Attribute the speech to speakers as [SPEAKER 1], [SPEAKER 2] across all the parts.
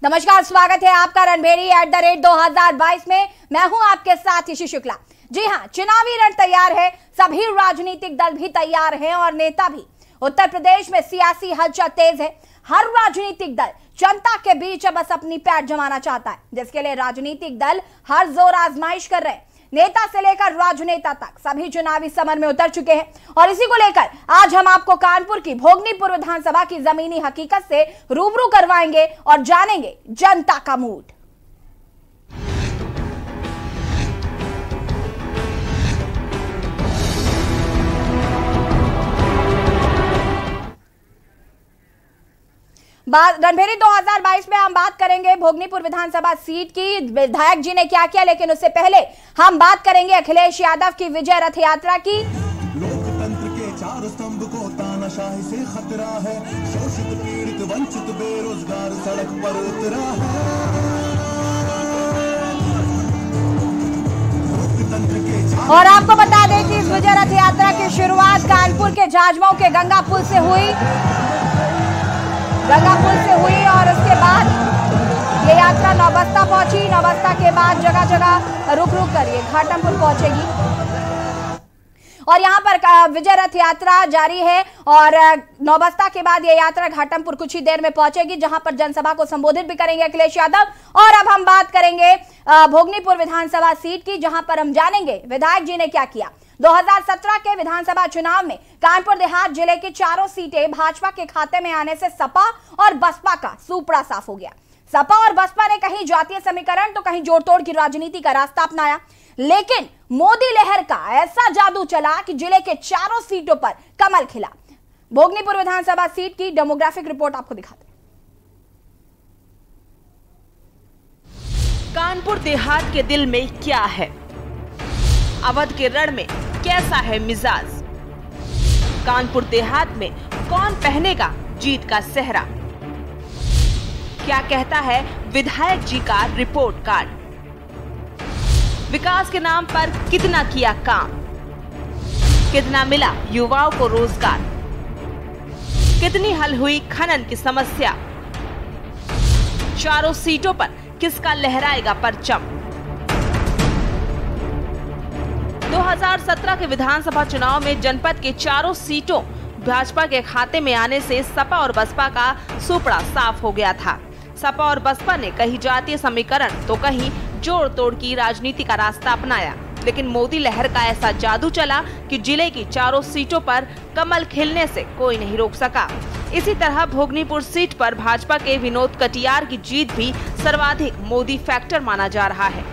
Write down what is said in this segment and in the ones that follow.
[SPEAKER 1] नमस्कार, स्वागत है आपका रणभेड़ी @2022 में। मैं हूं आपके साथ ईशी शुक्ला। जी हां, चुनावी रण तैयार है, सभी राजनीतिक दल भी तैयार हैं और नेता भी। उत्तर प्रदेश में सियासी हलचल तेज है। हर राजनीतिक दल जनता के बीच अब बस अपनी पैठ जमाना चाहता है, जिसके लिए राजनीतिक दल हर जोर आजमाइश कर रहे हैं। नेता से लेकर राजनेता तक सभी चुनावी समर में उतर चुके हैं और इसी को लेकर आज हम आपको कानपुर की भोगनीपुर विधानसभा की जमीनी हकीकत से रूबरू करवाएंगे और जानेंगे जनता का मूड। रणभेड़ी 2022 में हम बात करेंगे भोगनीपुर विधानसभा सीट की, विधायक जी ने क्या किया, लेकिन उससे पहले हम बात करेंगे अखिलेश यादव की विजय रथ यात्रा की।
[SPEAKER 2] लोकतंत्र के चार स्तंभ को तानाशाही से खतरा है, शोषित पीड़ित वंचित बेरोजगार सड़क पर उतरा है।
[SPEAKER 1] और आपको बता दें कि इस विजय रथ यात्रा की शुरुआत कानपुर के जाजमऊ के गंगा पुल से हुई और उसके बाद ये यात्रा नौबस्ता पहुंची। नौबस्ता के बाद जगह जगह रुक कर ये घाटमपुर पहुंचेगी और यहाँ पर विजय रथ यात्रा जारी है और नौबस्ता के बाद ये यात्रा घाटमपुर कुछ ही देर में पहुंचेगी, जहां पर जनसभा को संबोधित भी करेंगे अखिलेश यादव। और अब हम बात करेंगे भोगनीपुर विधानसभा सीट की, जहां पर हम जानेंगे विधायक जी ने क्या किया। 2017 के विधानसभा चुनाव में कानपुर देहात जिले की चारों सीटें भाजपा के खाते में आने से सपा और बसपा का सूपड़ा साफ हो गया। सपा और बसपा ने कहीं जातीय समीकरण तो कहीं जोड़तोड़ की राजनीति का रास्ता अपनाया, लेकिन मोदी लहर का ऐसा जादू चला कि जिले के चारों सीटों पर कमल खिला। भोगनीपुर विधानसभा सीट की डेमोग्राफिक रिपोर्ट आपको दिखाते हैं।
[SPEAKER 3] कानपुर देहात के दिल में क्या है, अवध के रण में कैसा है मिजाज, कानपुर देहात में कौन पहनेगा जीत का सेहरा, क्या कहता है विधायक जी का रिपोर्ट कार्ड, विकास के नाम पर कितना किया काम, कितना मिला युवाओं को रोजगार, कितनी हल हुई खनन की समस्या, चारों सीटों पर किसका लहराएगा परचम। 2017 के विधानसभा चुनाव में जनपद के चारों सीटों भाजपा के खाते में आने से सपा और बसपा का सूपड़ा साफ हो गया था। सपा और बसपा ने कहीं जातीय समीकरण तो कहीं जोड़ तोड़ की राजनीति का रास्ता अपनाया, लेकिन मोदी लहर का ऐसा जादू चला कि जिले की चारों सीटों पर कमल खिलने से कोई नहीं रोक सका। इसी तरह भोगनीपुर सीट पर भाजपा के विनोद कटियार की जीत भी सर्वाधिक मोदी फैक्टर माना जा रहा है।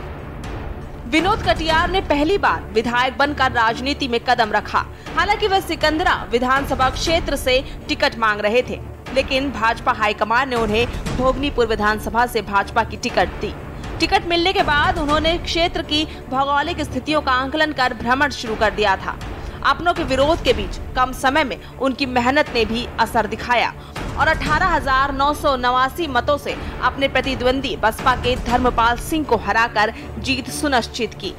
[SPEAKER 3] विनोद कटियार ने पहली बार विधायक बनकर राजनीति में कदम रखा। हालांकि वे सिकंदरा विधानसभा क्षेत्र से टिकट मांग रहे थे, लेकिन भाजपा हाईकमान ने उन्हें भोगनीपुर विधानसभा से भाजपा की टिकट दी। टिकट मिलने के बाद उन्होंने क्षेत्र की भौगोलिक स्थितियों का आंकलन कर भ्रमण शुरू कर दिया था। अपनों के विरोध के बीच कम समय में उनकी मेहनत ने भी असर दिखाया और 18,989 मतों से अपने प्रतिद्वंदी बसपा के धर्मपाल सिंह को हराकर जीत सुनिश्चित की।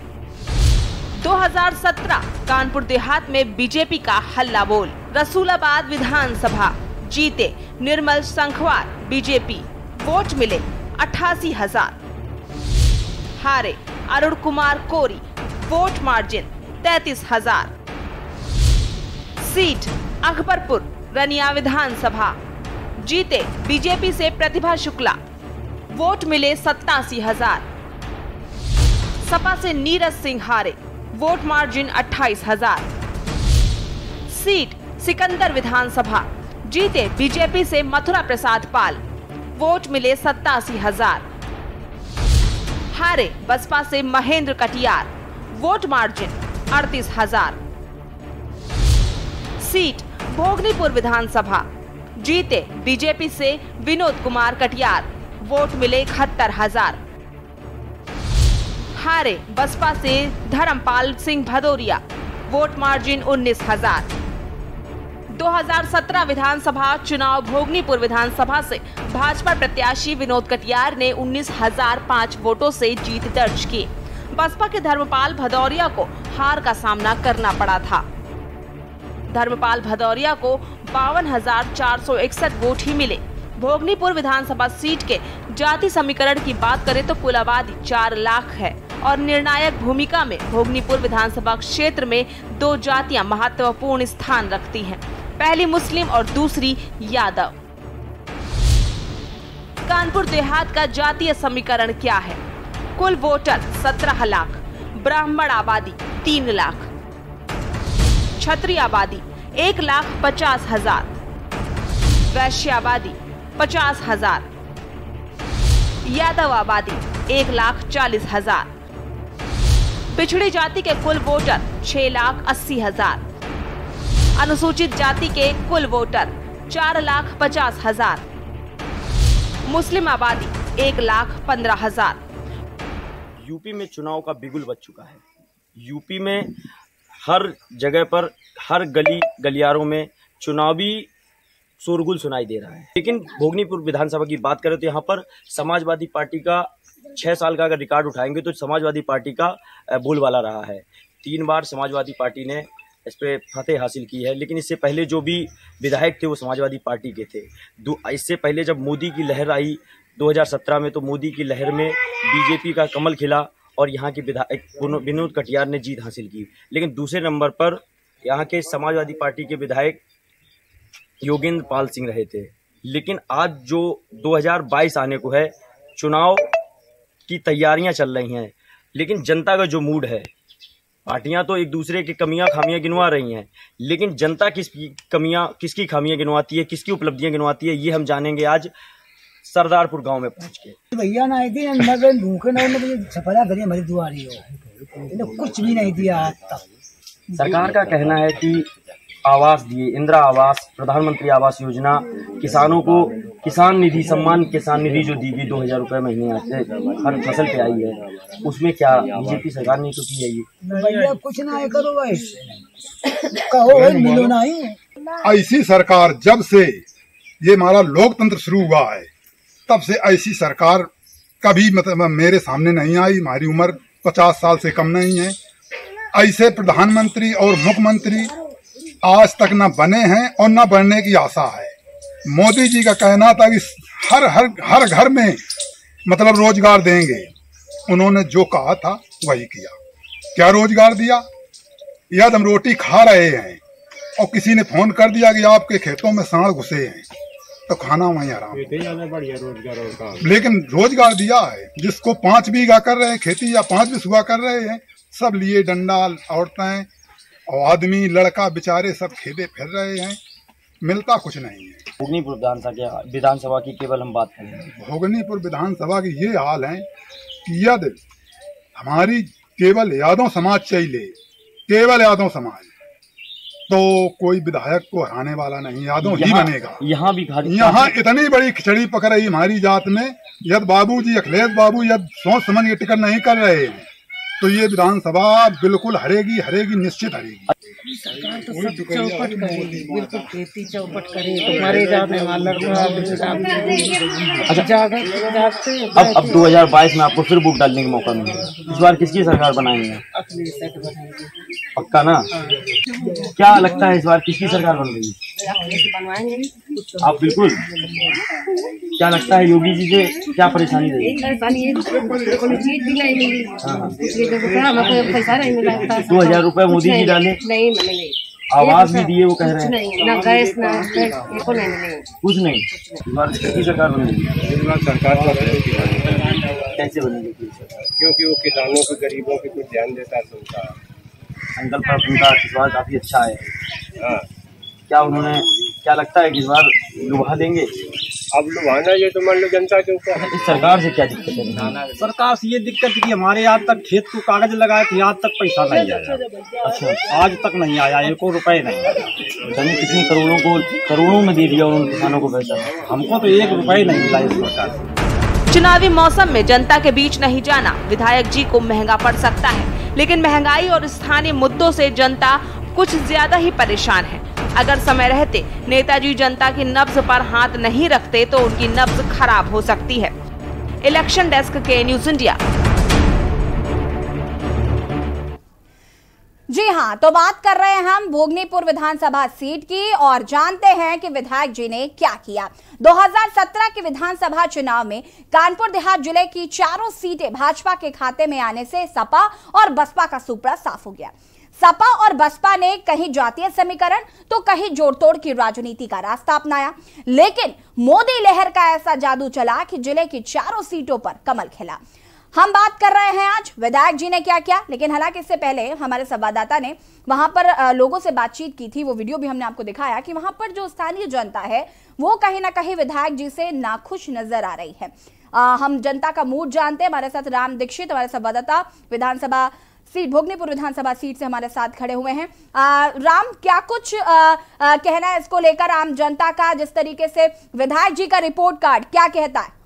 [SPEAKER 3] 2017 कानपुर देहात में बीजेपी का हल्ला बोल। रसूलाबाद विधानसभा जीते निर्मल संखवार बीजेपी, वोट मिले 88,000। हारे Arun Kumar Kori, vote margin 33,000। Seat Akbarpur Rania विधानसभा जीते बीजेपी से प्रतिभा शुक्ला, वोट मिले 87,000। सपा से नीरज सिंह हारे, वोट मार्जिन 28,000। सीट सिकंदर विधानसभा जीते बीजेपी से मथुरा प्रसाद पाल, वोट मिले 87,000। हारे बसपा से Mahendra Katiyar, vote margin 38,000। Seat Bhognipur विधानसभा जीते बीजेपी से विनोद कुमार कटियार, वोट मिले 71,000। हारे बसपा से धर्मपाल सिंह भदौरिया, वोट मार्जिन 19,000। 2017 विधानसभा चुनाव भोगनीपुर विधानसभा से भाजपा प्रत्याशी विनोद कटियार ने 19,005 वोटों से जीत दर्ज की। बसपा के धर्मपाल भदौरिया को हार का सामना करना पड़ा था। धर्मपाल भदौरिया को 52,461 वोट ही मिले, भोगनीपुर विधानसभा सीट के जाति समीकरण की बात करें तो कुल आबादी 4 लाख है और निर्णायक भूमिका में भोगनीपुर विधानसभा क्षेत्र में 2 जातियां महत्वपूर्ण स्थान रखती हैं। पहली मुस्लिम और दूसरी यादव। कानपुर देहात का जातीय समीकरण क्या है? कुल वोटर 17 लाख, ब्राह्मण आबादी 3 लाख, क्षत्रिय आबादी 1,50,000, वैश्य आबादी 50,000, यादव आबादी 1,40,000। पिछड़ी जाति के कुल वोटर 6,80,000, अनुसूचित जाति के कुल वोटर 4,50,000, मुस्लिम आबादी 1,15,000।
[SPEAKER 4] यूपी में चुनाव का बिगुल बज चुका है। यूपी में हर जगह पर, हर गली गलियारों में चुनावी शोरगुल सुनाई दे रहा है। लेकिन भोगनीपुर विधानसभा की बात करें तो यहाँ पर समाजवादी पार्टी का 6 साल का अगर रिकॉर्ड उठाएंगे तो समाजवादी पार्टी का बोलबाला रहा है। 3 बार समाजवादी पार्टी ने इस पे फतेह हासिल की है। लेकिन इससे पहले जो भी विधायक थे वो समाजवादी पार्टी के थे। इससे पहले जब मोदी की लहर आई 2017 में, तो मोदी की लहर में बीजेपी का कमल खिला और यहाँ के विधायक विनोद कटियार ने जीत हासिल की। लेकिन दूसरे नंबर पर यहाँ के समाजवादी पार्टी के विधायक योगेंद्र पाल सिंह रहे थे। लेकिन आज जो 2022 आने को है, चुनाव की तैयारियां चल रही हैं, लेकिन जनता का जो मूड है, पार्टियां तो एक दूसरे की कमियां खामियां गिनवा रही हैं, लेकिन जनता किसकी खामियां गिनवाती है, किसकी उपलब्धियां गिनवाती है, ये हम जानेंगे आज सरदारपुर गांव में पहुंच के।
[SPEAKER 5] भैया ना थी भूखे ना सफला करिए हमारी दुआरी हो, कुछ भी नहीं दिया आज तक।
[SPEAKER 4] सरकार का कहना है कि आवास दिए, इंदिरा आवास, प्रधानमंत्री आवास योजना, किसानों को किसान निधि, सम्मान किसान निधि जो दी गई 2,000 रुपये महीने आते हर फसल पे आई है, उसमें क्या बीजेपी सरकार ने तो की है? ये
[SPEAKER 5] भैया कुछ ना करो भाई, कहो भाई मिलो नहीं।
[SPEAKER 6] ऐसी सरकार जब से ये हमारा लोकतंत्र शुरू हुआ है तब से ऐसी सरकार कभी मतलब मेरे सामने नहीं आई। हमारी उम्र 50 साल से कम नहीं है। ऐसे प्रधानमंत्री और मुख्यमंत्री आज तक न बने हैं और न बनने की आशा है। मोदी जी का कहना था कि हर घर में मतलब रोजगार देंगे। उन्होंने जो कहा था वही किया। क्या रोजगार दिया? यदि हम रोटी खा रहे हैं और किसी ने फोन कर दिया कि आपके खेतों में सांड घुसे हैं, तो खाना वहीं आराम। लेकिन रोजगार दिया है। जिसको 5 बीघा कर रहे हैं खेती या 5 बीघा कर रहे हैं, सब लिए डंडा, औरतें और आदमी, लड़का बेचारे सब खेदे फिर रहे हैं, मिलता कुछ नहीं है।
[SPEAKER 4] भोगनीपुर विधानसभा की केवल हम बात करें,
[SPEAKER 6] भोगनीपुर विधानसभा की ये हाल है कि यदि हमारी केवल यादव समाज चाहिए, केवल यादव समाज, तो कोई विधायक को हराने वाला नहीं, यादव ही बनेगा। यहाँ इतनी बड़ी खिचड़ी पक रही हमारी जात में, यदि बाबूजी अखिलेश बाबू यदि सोच समझ के टिकट नहीं कर रहे हैं तो ये विधानसभा बिल्कुल हरेगी, निश्चित हरेगी।
[SPEAKER 5] सरकार तो सब चौपट करेगी, बिल्कुल खेती चौपट करेगी। हमारे जाने वाला
[SPEAKER 4] अब 2022 में आपको फिर वोट डालने का मौका मिलेगा। इस बार किसकी सरकार बनाएंगे? पक्का ना? क्या लगता है इस बार किसकी सरकार बन रही है? आप बिल्कुल। क्या लगता है योगी जी से क्या परेशानी रही? 2,000 रुपए मोदी जी डाले,
[SPEAKER 7] नहीं मिले,
[SPEAKER 4] आवाज भी दिए, वो कह रहे हैं
[SPEAKER 7] ना गैस ना एको नहीं मिले,
[SPEAKER 4] कुछ नहीं। इस बार किसकी सरकार बनेगी?
[SPEAKER 8] सरकार तो
[SPEAKER 4] कैसे बनेगी?
[SPEAKER 8] क्योंकि वो किसानों के, गरीबों के कुछ ध्यान देता है। उनका
[SPEAKER 4] संकल्प उनका इस बार काफी अच्छा है।
[SPEAKER 8] हाँ,
[SPEAKER 4] क्या लगता है कि इस बार लुभा देंगे?
[SPEAKER 8] अब लुभाना ये तो मान लो जनता के ऊपर।
[SPEAKER 4] इस सरकार से क्या दिक्कत है?
[SPEAKER 9] सरकार से ये दिक्कत है कि हमारे आज तक खेत को कागज लगाए थे, आज तक पैसा नहीं आया।
[SPEAKER 4] अच्छा,
[SPEAKER 9] आज तक नहीं आया, 1 रुपए नहीं आया।
[SPEAKER 4] कितने करोड़ों में दे दिया उन्होंने किसानों को पैसा,
[SPEAKER 9] हमको तो 1 रुपए नहीं मिला इस सरकार से।
[SPEAKER 3] चुनावी मौसम में जनता के बीच नहीं जाना विधायक जी को महंगा पड़ सकता है, लेकिन महंगाई और स्थानीय मुद्दों से जनता कुछ ज्यादा ही परेशान है। अगर समय रहते नेताजी जनता की नब्ज पर हाथ नहीं रखते तो उनकी नब्ज खराब हो सकती है। इलेक्शन डेस्क के न्यूज़ इंडिया।
[SPEAKER 1] जी हां, तो बात कर रहे हैं हम भोगनीपुर विधानसभा सीट की और जानते हैं कि विधायक जी ने क्या किया। 2017 के विधानसभा चुनाव में कानपुर देहात जिले की चारों सीटें भाजपा के खाते में आने से सपा और बसपा का सुपड़ा साफ हो गया। सपा और बसपा ने कहीं जातीय समीकरण तो कहीं जोड़तोड़ की राजनीति का रास्ता अपनाया, लेकिन मोदी लहर का ऐसा जादू चला कि जिले की चारों सीटों पर कमल खिला। हम बात कर रहे हैं आज विधायक जी ने क्या किया, लेकिन हालांकि इससे पहले हमारे संवाददाता ने वहां पर लोगों से बातचीत की थी। वो वीडियो भी हमने आपको दिखाया कि वहां पर जो स्थानीय जनता है वो कहीं ना कहीं विधायक जी से नाखुश नजर आ रही है। हम जनता का मूड जानते हैं। हमारे साथ राम दीक्षित, हमारे संवाददाता, विधानसभा सीट भोगनीपुर विधानसभा सीट से हमारे साथ खड़े हुए हैं। राम, क्या कुछ कहना है इसको लेकर आम जनता का, जिस तरीके से विधायक जी का रिपोर्ट कार्ड क्या कहता है?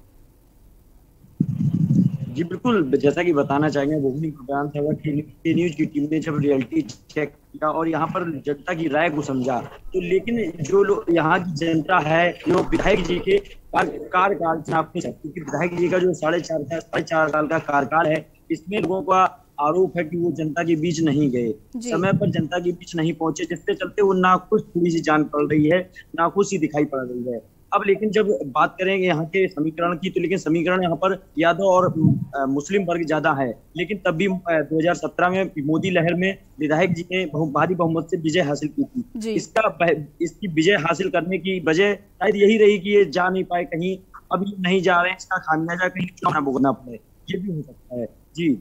[SPEAKER 4] जी बिल्कुल, जैसा कि बताना चाहेंगे, भोगनीपुर विधानसभा की न्यूज की टीम ने जब रियलिटी चेक किया और यहाँ पर जनता की राय को समझा, तो लेकिन जो लोग यहाँ की जनता है जो विधायक जी के कार्यकाल से नाखुश है, क्योंकि विधायक जी का जो साढ़े चार साल का कार्यकाल है, इसमें लोगों का आरोप है कि वो जनता के बीच नहीं गए, समय पर जनता के बीच नहीं पहुंचे, जिसके चलते वो नाखुश थोड़ी सी जान पड़ रही है, नाखुशी दिखाई पड़ रही है। अब लेकिन जब बात करेंगे यहाँ के समीकरण की, तो लेकिन समीकरण यहाँ पर यादव और मुस्लिम वर्ग ज्यादा है, लेकिन तब भी 2017 में मोदी लहर में विधायक जी ने भारी बहुमत से विजय हासिल की थी। इसकी विजय हासिल करने की वजह शायद यही रही कि ये जा नहीं पाए कहीं, अभी नहीं जा रहे हैं, इसका खामियाजा कहीं चुनाव भुगतना पड़े, ये भी हो सकता है। जी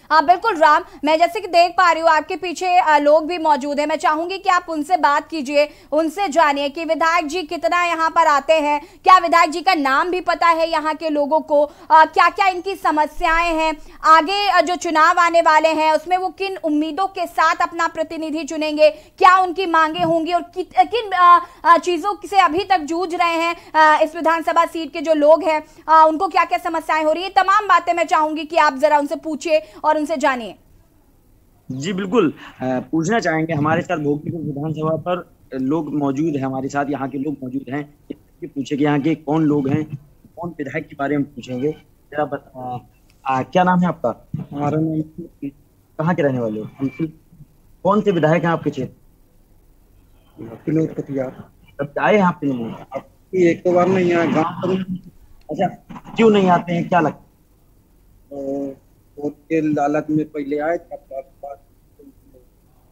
[SPEAKER 1] हाँ बिल्कुल राम, मैं जैसे कि देख पा रही हूँ आपके पीछे लोग भी मौजूद हैं। मैं चाहूंगी कि आप उनसे बात कीजिए, उनसे जानिए कि विधायक जी कितना यहाँ पर आते हैं, क्या विधायक जी का नाम भी पता है यहाँ के लोगों को, क्या क्या इनकी समस्याएं हैं, आगे जो चुनाव आने वाले हैं उसमें वो किन उम्मीदों के साथ अपना प्रतिनिधि चुनेंगे, क्या उनकी मांगे होंगी और किन चीजों से अभी तक जूझ रहे हैं इस विधानसभा सीट के जो लोग हैं, उनको क्या क्या समस्याएं हो रही है। तमाम बातें मैं चाहूंगी कि आप जरा उनसे पूछिए और उनसे जानिए।
[SPEAKER 4] जी बिल्कुल, पूछना चाहेंगे। हमारे साथ भोगनीपुर विधानसभा पर लोग मौजूद हैं, हमारे साथ यहाँ के लोग मौजूद हैं, पूछे कि यहाँ के कौन लोग हैं, कौन विधायक के बारे में पूछेंगे। जरा क्या नाम है आपका? हमारा नाम, कहाँ के रहने वाले हो? कौन से विधायक हैं आपके क्षेत्र? तब आए हैं आपके लिए?
[SPEAKER 9] एक तो बार नहीं आया गाँव।
[SPEAKER 4] अच्छा, क्यों नहीं आते हैं, क्या लगता है?
[SPEAKER 9] वोट के लालच में पहले आए,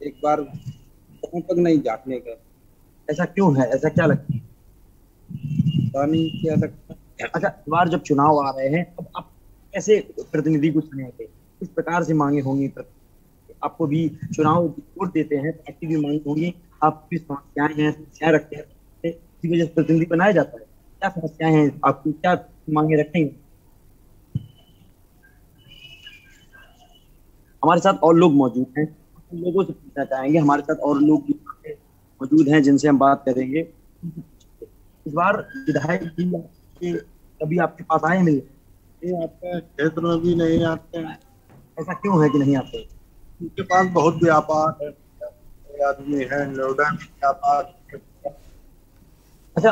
[SPEAKER 9] एक बार तक नहीं जाटने का।
[SPEAKER 4] ऐसा क्यों है, ऐसा क्या लगता है?
[SPEAKER 9] नहीं क्या लगता।
[SPEAKER 4] अच्छा, इस बार जब चुनाव आ रहे हैं, अब आप कैसे प्रतिनिधि को चुनेंगे, किस प्रकार से मांगे होंगी? आपको भी चुनाव वोट देते हैं तो आपकी भी मांग होगी, आपकी समस्याएं हैं, समस्याएं रखते हैं, इसी वजह से प्रतिनिधि बनाया जाता है। क्या समस्याएं हैं आपकी, क्या मांगे रखेंगे? हमारे साथ और लोग मौजूद हैं, उन लोगों से पूछना चाहेंगे। हमारे साथ और लोग मौजूद हैं जिनसे हम बात करेंगे। इस बार विधायक जी कभी आपके पास आए मिले?
[SPEAKER 6] आपके क्षेत्र में भी नहीं आते हैं।
[SPEAKER 4] ऐसा क्यों है कि नहीं आते?
[SPEAKER 6] उनके पास बहुत व्यापार है, आदमी है, नोएडा में व्यापार।
[SPEAKER 4] अच्छा,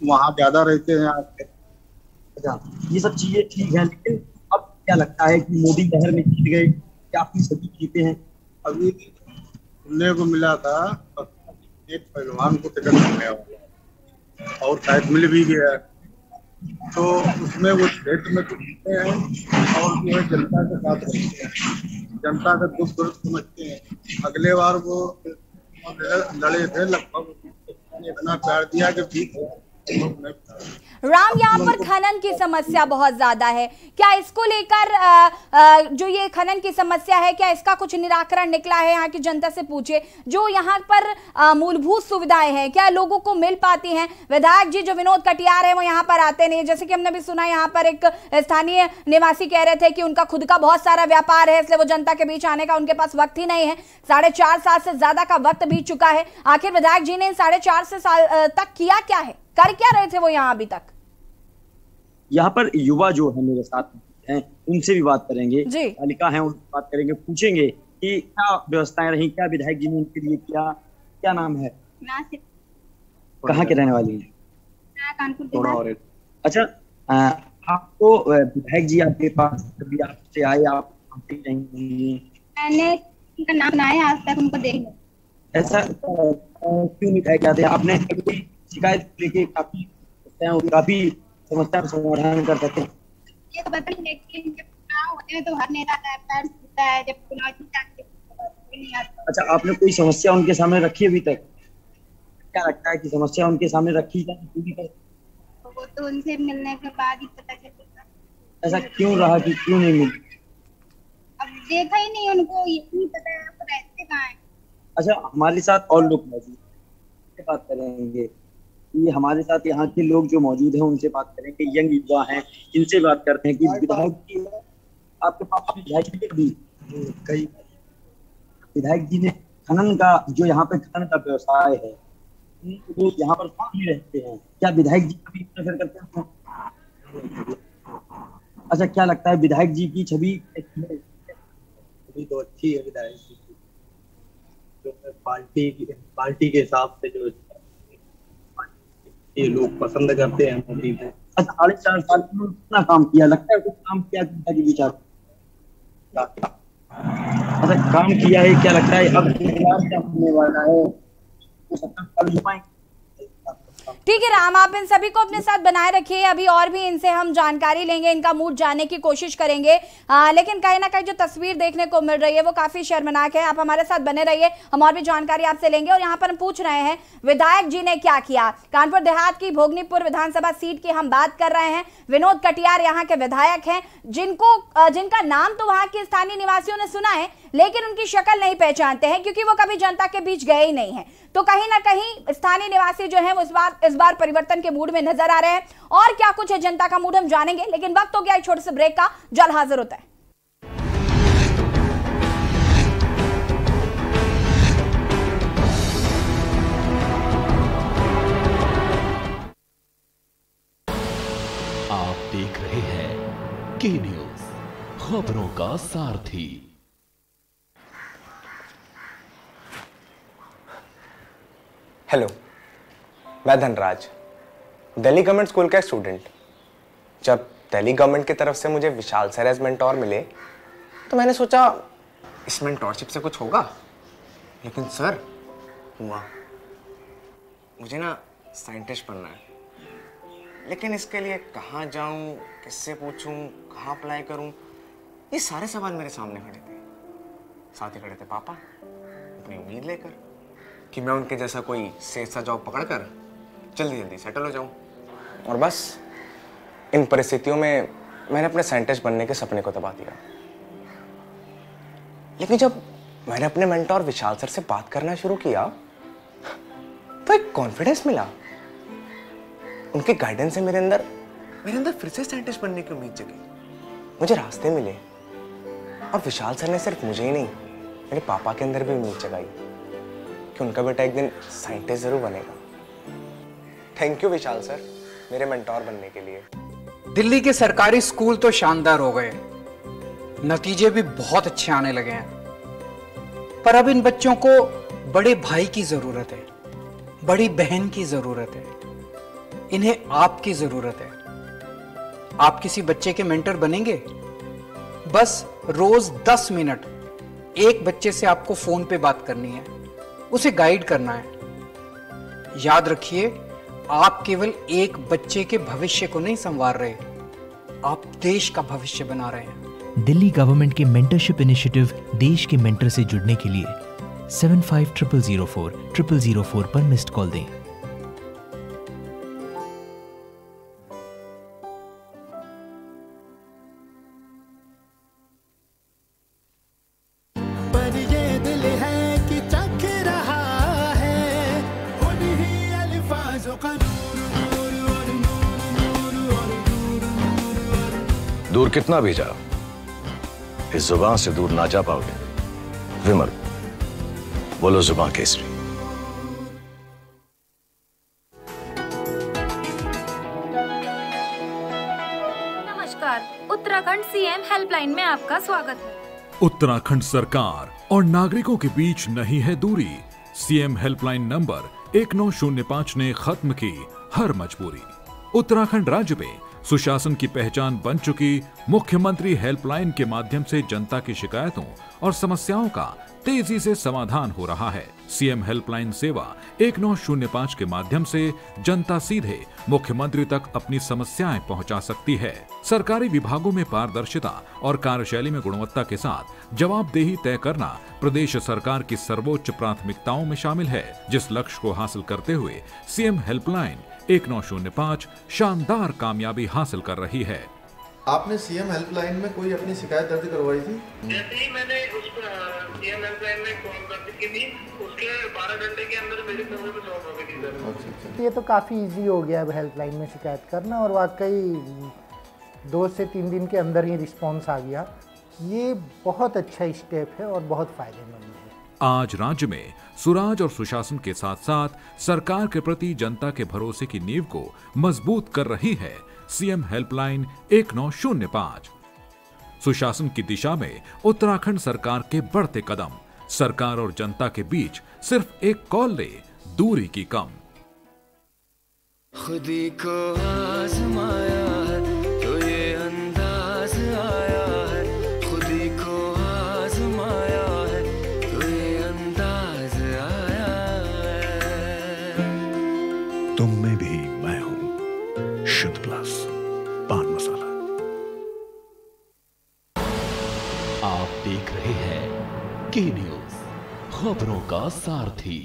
[SPEAKER 6] वहाँ ज्यादा रहते हैं आपके।
[SPEAKER 4] अच्छा, ये सब चीजें ठीक है, लेकिन अब क्या लगता है कि मोदी लहर में जीत गए, काफी सभी जीते हैं?
[SPEAKER 6] अभी सुनने को मिला था एक पहलवान को टिकट मिलने वाला और शायद मिल भी गया, तो उसमें वो क्षेत्र में जीतते हैं और जो है जनता के साथ रहते हैं, जनता का दुख दर्द समझते हैं। अगले बार वो लड़े थे, लगभग इतना प्यार दिया कि ठीक है।
[SPEAKER 1] राम, यहाँ पर खनन की समस्या बहुत ज्यादा है, क्या इसको लेकर जो ये खनन की समस्या है, क्या इसका कुछ निराकरण निकला है? यहाँ की जनता से पूछे, जो यहाँ पर मूलभूत सुविधाएं हैं क्या लोगों को मिल पाती हैं? विधायक जी जो विनोद कटियार है वो यहाँ पर आते नहीं, जैसे कि हमने भी सुना यहाँ पर एक स्थानीय निवासी कह रहे थे कि उनका खुद का बहुत सारा व्यापार है, इसलिए वो जनता के बीच आने का उनके पास वक्त ही नहीं है। 4.5 साल से ज्यादा का वक्त बीत चुका है। आखिर विधायक जी ने 4.5 साल तक किया क्या है, कर क्या रहे थे वो यहाँ अभी तक?
[SPEAKER 4] यहाँ पर युवा जो है मेरे साथ हैं, उनसे भी बात करेंगे, बालिका हैं, उनसे बात करेंगे, पूछेंगे कि क्या व्यवस्थाएं रही, क्या विधायक जी ने उनके लिए किया। क्या नाम है? कहाँ के रहने वाली है?
[SPEAKER 7] कानपुर।
[SPEAKER 4] अच्छा, आपको विधायक जी आपके पास कभी आपसे आए, आप
[SPEAKER 7] मैंने उनका नाम ना है, आज तक उनको देख लो।
[SPEAKER 4] ऐसा क्यों मिठाई जाते हैं? आपने कभी शिकायत लेके काफी समस्या का समाधान कर सकते हैं?
[SPEAKER 7] ये तो पता नहीं, लेकिन जब चुनाव होते हैं तो हर नेता का पैर छूटता है, जब चुनाव जीतते नहीं आता।
[SPEAKER 4] अच्छा, आपने कोई समस्या उनके सामने रखी अभी तक? क्या लगता है कि समस्या उनके सामने रखी जाए पूरी कर?
[SPEAKER 7] वो तो उनसे मिलने के बाद ही पता चलेगा।
[SPEAKER 4] ऐसा क्यों रहा कि क्यों नहीं मिली?
[SPEAKER 7] अब देखा ही नहीं उनको, ये नहीं पता है आप रहते कहाँ हैं।
[SPEAKER 4] अच्छा, हमारे साथ और लोग मौजूद हैं, बात करेंगे। ये हमारे साथ यहाँ के लोग जो मौजूद हैं उनसे बात करेंगे। यंग युवा हैं, इनसे बात करते हैं कि विधायक आपके पास विधायक भी कई विधायक जी ने खनन का, जो यहाँ पे खनन का व्यवसाय है, वो यहाँ पर कौन भी रहते हैं, क्या विधायक जी कभी नजर करते हैं? अच्छा, क्या लगता है विधायक जी की छवि
[SPEAKER 8] तो अच्छी है विधायक जी की, पार्टी के हिसाब से जो ये लोग पसंद करते हैं मोदी को।
[SPEAKER 4] अच्छा, 4.5 साल में कितना काम किया? लगता है कुछ काम किया कि विचार? अच्छा, काम किया है, क्या लगता है अब क्या होने वाला है?
[SPEAKER 1] ठीक है राम, आप इन सभी को अपने साथ बनाए रखिए। अभी और भी इनसे हम जानकारी लेंगे, इनका मूड जानने की कोशिश करेंगे। लेकिन कहीं ना कहीं जो तस्वीर देखने को मिल रही है वो काफी शर्मनाक है। आप हमारे साथ बने रहिए, हम और भी जानकारी आपसे लेंगे। और यहाँ पर हम पूछ रहे हैं विधायक जी ने क्या किया। कानपुर देहात की भोगनीपुर विधानसभा सीट की हम बात कर रहे हैं। विनोद कटियार यहाँ के विधायक हैं, जिनका नाम तो वहां के स्थानीय निवासियों ने सुना है, लेकिन उनकी शक्ल नहीं पहचानते हैं क्योंकि वो कभी जनता के बीच गए ही नहीं हैं। तो कहीं ना कहीं स्थानीय निवासी जो हैं वो इस बार परिवर्तन के मूड में नजर आ रहे हैं। और क्या कुछ है जनता का मूड हम जानेंगे, लेकिन वक्त हो गया एक छोटे से ब्रेक का। जल्द हाजिर होता है।
[SPEAKER 10] आप देख रहे हैं के न्यूज, खबरों का सारथी।
[SPEAKER 11] हेलो, मैं धनराज, दिल्ली गवर्नमेंट स्कूल का स्टूडेंट। जब दिल्ली गवर्नमेंट की तरफ से मुझे विशाल सर एज मेंटोर मिले तो मैंने सोचा इस मेंटोरशिप से कुछ होगा, लेकिन सर हुआ। मुझे ना साइंटिस्ट बनना है, लेकिन इसके लिए कहाँ जाऊँ, किससे पूछूँ, कहाँ अप्लाई करूँ, ये सारे सवाल मेरे सामने खड़े थे। साथ ही खड़े थे पापा अपनी उम्मीद लेकर कि मैं उनके जैसा कोई सेफ सा जॉब पकड़कर जल्दी जल्दी सेटल हो जाऊं। और बस इन परिस्थितियों में मैंने अपने साइंटिस्ट बनने के सपने को दबा दिया। लेकिन जब मैंने अपने मेंटोर विशाल सर से बात करना शुरू किया तो एक कॉन्फिडेंस मिला। उनके गाइडेंस से मेरे अंदर फिर से साइंटिस्ट बनने की उम्मीद जगी। मुझे रास्ते मिले और विशाल सर ने सिर्फ मुझे ही नहीं, मेरे पापा के अंदर भी उम्मीद जगाई कि उनका बेटा एक दिन साइंटिस्ट जरूर बनेगा। थैंक यू विशाल सर, मेरे मेंटोर बनने के लिए।
[SPEAKER 12] दिल्ली के सरकारी स्कूल तो शानदार हो गए, नतीजे भी बहुत अच्छे आने लगे हैं, पर अब इन बच्चों को बड़े भाई की जरूरत है, बड़ी बहन की जरूरत है, इन्हें आपकी जरूरत है। आप किसी बच्चे के मेंटर बनेंगे? बस रोज 10 मिनट एक बच्चे से आपको फोन पे बात करनी है, उसे गाइड करना है। याद रखिए, आप केवल एक बच्चे के भविष्य को नहीं संवार रहे, आप देश का भविष्य बना रहे हैं।
[SPEAKER 13] दिल्ली गवर्नमेंट के मेंटरशिप इनिशिएटिव देश के मेंटर से जुड़ने के लिए 750004 पर मिस्ड कॉल दें।
[SPEAKER 14] दूर कितना भी जाओ, इस जुबान से दूर ना जा पाओगे। विमल, बोलो जुबान केसरी।
[SPEAKER 15] नमस्कार, उत्तराखंड सीएम हेल्पलाइन में आपका स्वागत है।
[SPEAKER 16] उत्तराखंड सरकार और नागरिकों के बीच नहीं है दूरी। सीएम हेल्पलाइन नंबर 1905 ने खत्म की हर मजबूरी। उत्तराखंड राज्य में सुशासन की पहचान बन चुकी मुख्यमंत्री हेल्पलाइन के माध्यम से जनता की शिकायतों और समस्याओं का तेजी से समाधान हो रहा है। सीएम हेल्पलाइन सेवा 1905 के माध्यम से जनता सीधे मुख्यमंत्री तक अपनी समस्याएं पहुंचा सकती है। सरकारी विभागों में पारदर्शिता और कार्यशैली में गुणवत्ता के साथ जवाबदेही तय करना प्रदेश सरकार की सर्वोच्च प्राथमिकताओं में शामिल है, जिस लक्ष्य को हासिल करते हुए सीएम हेल्पलाइन 1905 शानदार कामयाबी हासिल कर रही है।
[SPEAKER 17] आपने सीएम हेल्पलाइन में कोई अपनी शिकायत दर्ज करवाई थी?
[SPEAKER 18] जैसे ही मैंने उस सीएम हेल्पलाइन में कॉल कर की थी, उसके 12 घंटे के अंदर मेरे समय पे सॉल्व हो गई थी सर।
[SPEAKER 17] अच्छा।
[SPEAKER 19] ये तो काफ़ी इजी हो गया अब हेल्पलाइन में शिकायत करना, और वाकई 2 से 3 दिन के अंदर ही रिस्पॉन्स आ गया। ये बहुत अच्छा स्टेप है और बहुत फायदेमंद है।
[SPEAKER 16] आज राज्य में सुराज और सुशासन के साथ साथ सरकार के प्रति जनता के भरोसे की नींव को मजबूत कर रही है सीएम हेल्पलाइन 1905। सुशासन की दिशा में उत्तराखंड सरकार के बढ़ते कदम, सरकार और जनता के बीच सिर्फ एक कॉल ले दूरी की कम।
[SPEAKER 20] खुदी को आजमाया है तो ये अंदाज आया है, खुदी को आजमाया है तो ये अंदाज आया है।
[SPEAKER 14] तुम में भी मैं हूं, शुद्ध प्लस पान मसाला।
[SPEAKER 10] आप देख रहे हैं के न्यूज, खबरों का सारथी।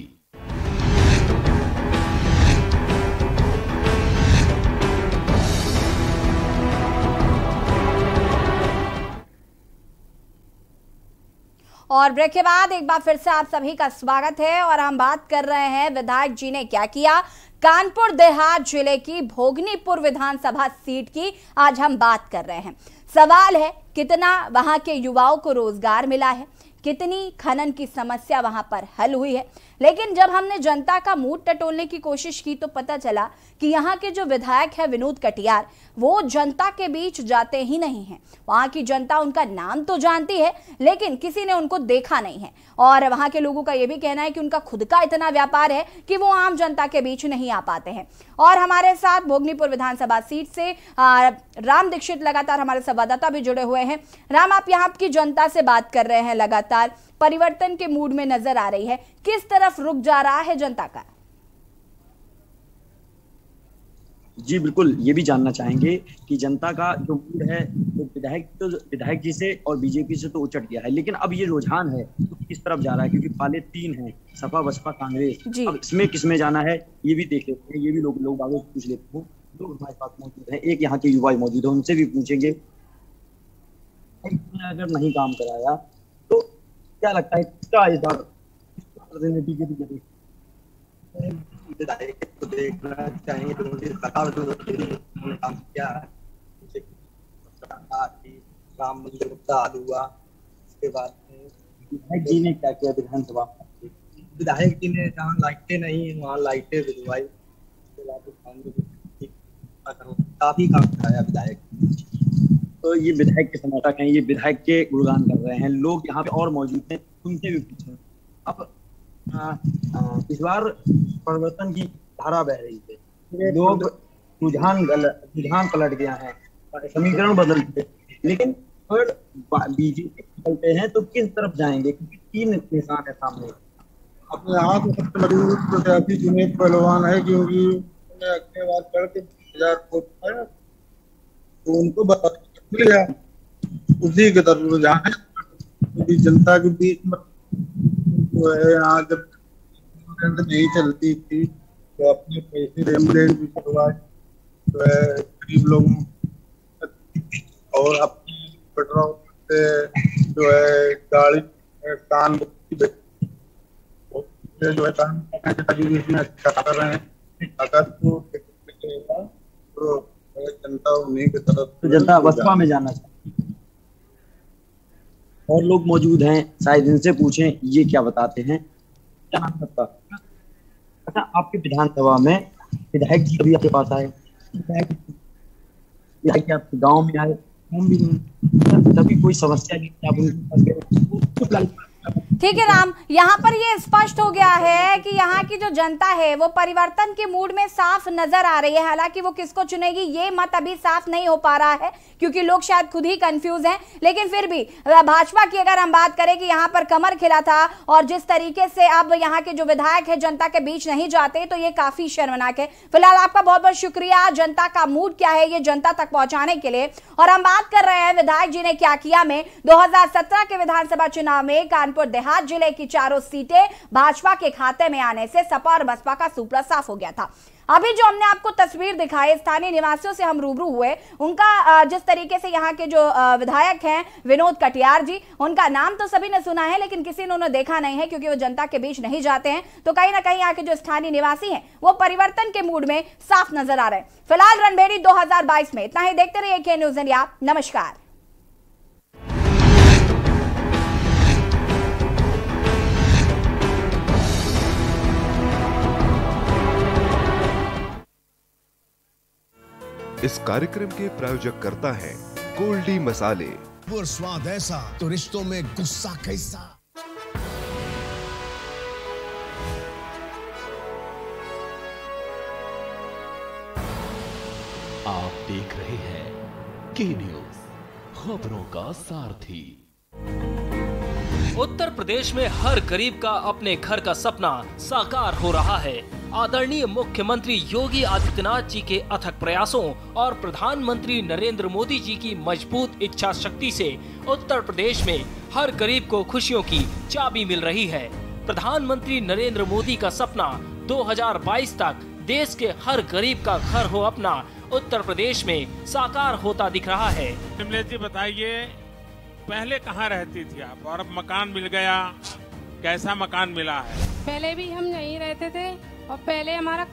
[SPEAKER 1] और ब्रेक के बाद एक बार फिर से आप सभी का स्वागत है और हम बात कर रहे हैं विधायक जी ने क्या किया। कानपुर देहात जिले की भोगनीपुर विधानसभा सीट की आज हम बात कर रहे हैं। सवाल है कितना वहां के युवाओं को रोजगार मिला है, कितनी खनन की समस्या वहां पर हल हुई है। लेकिन जब हमने जनता का मूड टटोलने की कोशिश की तो पता चला कि यहाँ के जो विधायक है विनोद कटियार, वो जनता के बीच जाते ही नहीं हैं। वहाँ की जनता उनका नाम तो जानती है लेकिन किसी ने उनको देखा नहीं है। और वहाँ के लोगों का ये भी कहना है कि उनका खुद का इतना व्यापार है कि वो आम जनता के बीच नहीं आ पाते हैं। और हमारे साथ भोगनीपुर विधानसभा सीट से राम दीक्षित लगातार हमारे संवाददाता भी जुड़े हुए हैं। राम, आप यहाँ की जनता से बात कर रहे हैं, लगातार परिवर्तन के मूड में नजर आ रही है, किस तरफ रुक जा रहा है जनता का?
[SPEAKER 4] जी बिल्कुल, ये भी जानना चाहेंगे कि जनता का जो मूड है वो विधायक जी से और बीजेपी से तो उचट गया है, लेकिन अब ये रुझान है तो किस तरफ जा रहा है, क्योंकि पाले 3 हैं, सपा बसपा कांग्रेस। अब इसमें किसमें जाना है ये भी देख लेते हैं, ये भी लोग बागों से पूछ लेते हैं। लोग हमारे पास मौजूद है, एक यहाँ के युवा मौजूद है, उनसे भी पूछेंगे अगर नहीं काम कराया तो क्या लगता है किसका इस बार प्रतिनिधि के लिए देखना चाहिए? तो सरकार जो काम किया राम मंदिर चालू हुआ, उसके बाद विधायक जी ने क्या किया विधानसभा? विधायक जी ने जहाँ लाइटें नहीं वहाँ लाइटें भिजवाई, उसके बाद काफी काम कराया विधायक। तो ये विधायक के समर्थक हैं, ये विधायक के गुणगान कर रहे हैं। लोग यहाँ पे और मौजूद हैं, उनसे भी पूछें। अब इस बार परिवर्तन की धारा बह रही है, लोग रुझान पलट गया है, समीकरण बदल गए, लेकिन अगर बीजेपी चलते हैं तो किस तरफ जाएंगे? क्योंकि 3 निशान है सामने।
[SPEAKER 21] अपने यहाँ तो सबसे बड़ी प्रत्याशी जुनेद पहलवान है, क्योंकि उन्होंने अगले बार करके 1000 वोट पाया तो उनको मिल गया, उसी के तरफ रुझान है। क्योंकि जनता के बीच में जो है यहाँ जब नहीं चलती थी तो अपने पैसे एम्बुलेंस भी करवाए जो है गरीब लोगों, और अपनी पेट्रोल से जो है गाड़ी कान जो है काम इसमें अच्छा कर रहे हैं। अगर तो जनता उन्हीं की तरफ,
[SPEAKER 4] जनता बसपा में जाना चाहिए। और लोग मौजूद हैं, शायद इनसे पूछें ये क्या बताते हैं। क्या नाम है? अच्छा, आपके विधानसभा में विधायक जी कभी आपके पास आए? विधायक आपके गांव में आए? हम भी नहीं, तभी कोई समस्या नहीं आप उनके पास गए?
[SPEAKER 1] ठीक है राम, यहाँ पर ये स्पष्ट हो गया है कि यहाँ की जो जनता है वो परिवर्तन के मूड में साफ नजर आ रही है। हालांकि वो किसको चुनेगी ये मत अभी साफ नहीं हो पा रहा है, क्योंकि लोग शायद खुद ही कंफ्यूज हैं। लेकिन फिर भी भाजपा की अगर हम बात करें कि यहाँ पर कमर खिला था और जिस तरीके से अब यहाँ के जो विधायक है जनता के बीच नहीं जाते, तो ये काफी शर्मनाक है। फिलहाल आपका बहुत बहुत शुक्रिया। जनता का मूड क्या है ये जनता तक पहुंचाने के लिए। और हम बात कर रहे हैं विधायक जी ने क्या किया में 2017 के विधानसभा चुनाव में कानपुर देहात जिले की चारों सीटें भाजपा के खाते में आने से सपा और बसपा का सुपड़ा साफ हो गया था। अभी जो हमने आपको तस्वीर दिखाई, स्थानीय निवासियों से हम रूबरू हुए, उनका जिस तरीके से यहाँ के जो विधायक हैं विनोद कटियार जी, उनका नाम तो सभी ने सुना है लेकिन किसी ने उन्हें देखा नहीं है क्योंकि वो जनता के बीच नहीं जाते हैं। तो कहीं ना कहीं यहाँ के जो स्थानीय निवासी हैं वो परिवर्तन के मूड में साफ नजर आ रहे हैं। फिलहाल रणबेरी 2022 में इतना ही। देखते रहिए के न्यूज इंडिया। नमस्कार।
[SPEAKER 2] इस कार्यक्रम के प्रायोजक करता है गोल्डी मसाले।
[SPEAKER 22] और स्वाद ऐसा तो रिश्तों में गुस्सा कैसा।
[SPEAKER 10] आप देख रहे हैं के न्यूज, खबरों का सारथी।
[SPEAKER 23] उत्तर प्रदेश में हर गरीब का अपने घर का सपना साकार हो रहा है। आदरणीय मुख्यमंत्री योगी आदित्यनाथ जी के अथक प्रयासों और प्रधानमंत्री नरेंद्र मोदी जी की मजबूत इच्छा शक्ति से उत्तर प्रदेश में हर गरीब को खुशियों की चाबी मिल रही है। प्रधानमंत्री नरेंद्र मोदी का सपना 2022 तक देश के हर गरीब का घर हो अपना उत्तर प्रदेश में साकार होता दिख रहा है।
[SPEAKER 24] शिमले जी बताइए, पहले कहाँ रहती थी आप और अब मकान मिल गया, कैसा मकान मिला है?
[SPEAKER 25] पहले भी हम यहीं रहते थे और पहले हमारा